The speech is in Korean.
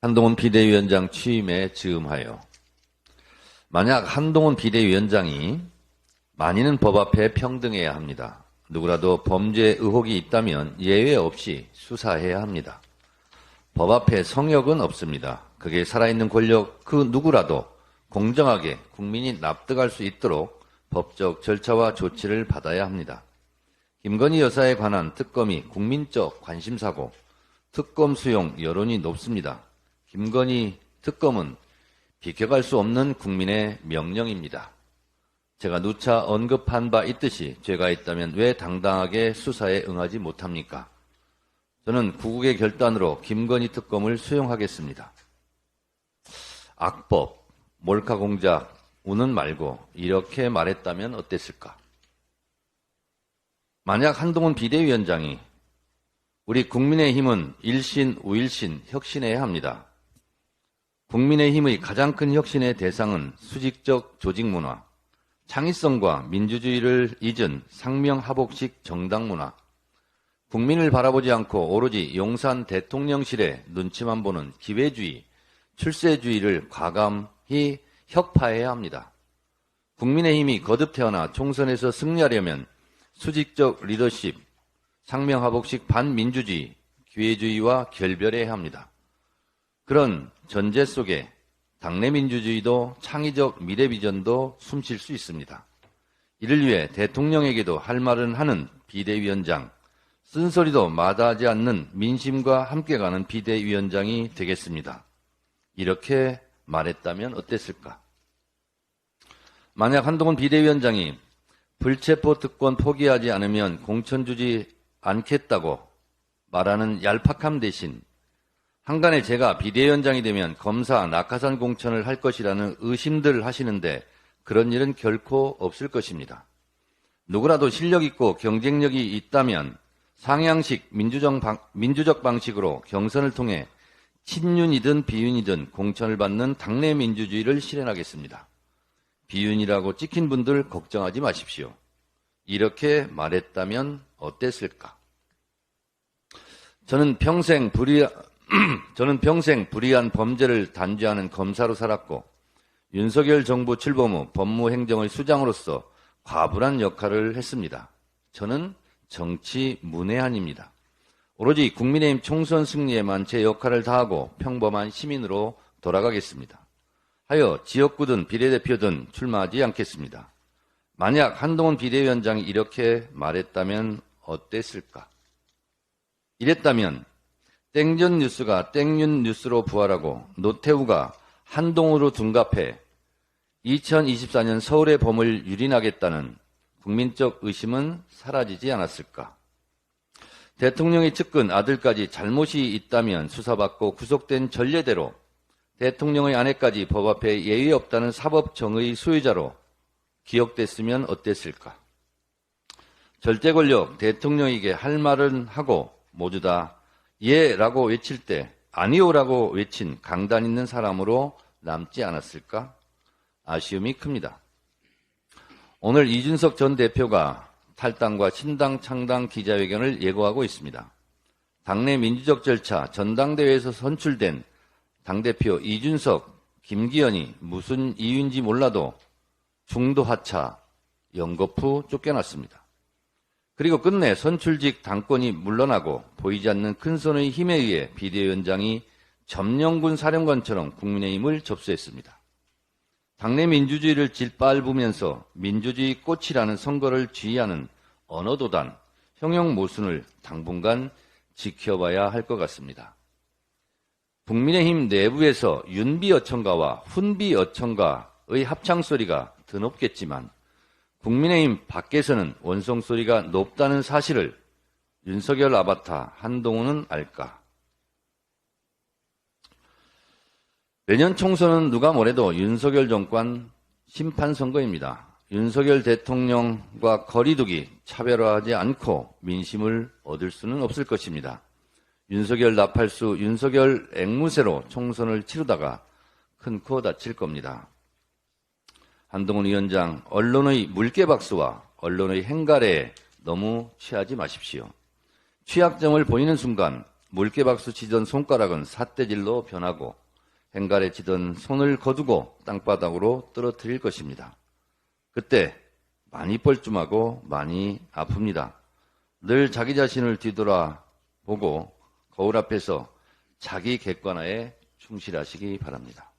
한동훈 비대위원장 취임에 즈음하여 만약 한동훈 비대위원장이 만인은 법 앞에 평등해야 합니다. 누구라도 범죄 의혹이 있다면 예외 없이 수사해야 합니다. 법 앞에 성역은 없습니다. 그게 살아있는 권력 그 누구라도 공정하게 국민이 납득할 수 있도록 법적 절차와 조치를 받아야 합니다. 김건희 여사에 관한 특검이 국민적 관심사고 특검 수용 여론이 높습니다. 김건희 특검은 비켜갈 수 없는 국민의 명령입니다. 제가 누차 언급한 바 있듯이 죄가 있다면 왜 당당하게 수사에 응하지 못합니까? 저는 구국의 결단으로 김건희 특검을 수용하겠습니다. 악법, 몰카 공작, 우는 말고 이렇게 말했다면 어땠을까? 만약 한동훈 비대위원장이 우리 국민의힘은 일신, 우일신 혁신해야 합니다. 국민의힘의 가장 큰 혁신의 대상은 수직적 조직문화, 창의성과 민주주의를 잊은 상명하복식 정당문화, 국민을 바라보지 않고 오로지 용산 대통령실의 눈치만 보는 기회주의, 출세주의를 과감히 혁파해야 합니다. 국민의힘이 거듭 태어나 총선에서 승리하려면 수직적 리더십, 상명하복식 반민주주의, 기회주의와 결별해야 합니다. 그런 전제 속에 당내 민주주의도 창의적 미래비전도 숨쉴 수 있습니다. 이를 위해 대통령에게도 할 말은 하는 비대위원장, 쓴소리도 마다하지 않는 민심과 함께 가는 비대위원장이 되겠습니다. 이렇게 말했다면 어땠을까? 만약 한동훈 비대위원장이 불체포 특권 포기하지 않으면 공천 주지 않겠다고 말하는 얄팍함 대신 한간에 제가 비대위원장이 되면 검사 낙하산 공천을 할 것이라는 의심들 하시는데 그런 일은 결코 없을 것입니다. 누구라도 실력 있고 경쟁력이 있다면 상향식 민주적 방식으로 경선을 통해 친윤이든 비윤이든 공천을 받는 당내 민주주의를 실현하겠습니다. 비윤이라고 찍힌 분들 걱정하지 마십시오. 이렇게 말했다면 어땠을까? 저는 평생 불의한 범죄를 단죄하는 검사로 살았고 윤석열 정부 출범 후 법무행정의 수장으로서 과분한 역할을 했습니다. 저는 정치 문외한입니다. 오로지 국민의힘 총선 승리에만 제 역할을 다하고 평범한 시민으로 돌아가겠습니다. 하여 지역구든 비례대표든 출마하지 않겠습니다. 만약 한동훈 비대위원장이 이렇게 말했다면 어땠을까? 이랬다면 땡전 뉴스가 땡윤 뉴스로 부활하고 노태우가 한동훈으로 둔갑해 2024년 서울의 봄을 유린하겠다는 국민적 의심은 사라지지 않았을까? 대통령의 측근 아들까지 잘못이 있다면 수사받고 구속된 전례대로 대통령의 아내까지 법 앞에 예의 없다는 사법정의 소유자로 기억됐으면 어땠을까? 절대 권력 대통령에게 할 말은 하고 모두 다 예라고 외칠 때 아니오라고 외친 강단 있는 사람으로 남지 않았을까? 아쉬움이 큽니다. 오늘 이준석 전 대표가 탈당과 신당 창당 기자회견을 예고하고 있습니다. 당내 민주적 절차 전당대회에서 선출된 당대표 이준석, 김기현이 무슨 이유인지 몰라도 중도 하차, 연거푸 쫓겨났습니다. 그리고 끝내 선출직 당권이 물러나고 보이지 않는 큰손의 힘에 의해 비대위원장이 점령군 사령관처럼 국민의힘을 접수했습니다. 당내 민주주의를 짓밟으면서 민주주의 꽃이라는 선거를 지휘하는 언어도단, 형용모순을 당분간 지켜봐야 할 것 같습니다. 국민의힘 내부에서 윤비어천가와 훈비어천가의 합창소리가 드높겠지만 국민의힘 밖에서는 원성소리가 높다는 사실을 윤석열 아바타 한동훈은 알까? 내년 총선은 누가 뭐래도 윤석열 정권 심판선거입니다. 윤석열 대통령과 거리두기, 차별화하지 않고 민심을 얻을 수는 없을 것입니다. 윤석열 나팔수, 윤석열 앵무새로 총선을 치르다가 큰 코 다칠 겁니다. 한동훈 위원장, 언론의 물개박수와 언론의 행가래에 너무 취하지 마십시오. 취약점을 보이는 순간 물개박수 치던 손가락은 삿대질로 변하고 행갈에 치던 손을 거두고 땅바닥으로 떨어뜨릴 것입니다. 그때 많이 뻘쭘하고 많이 아픕니다. 늘 자기 자신을 뒤돌아보고 거울 앞에서 자기 객관화에 충실하시기 바랍니다.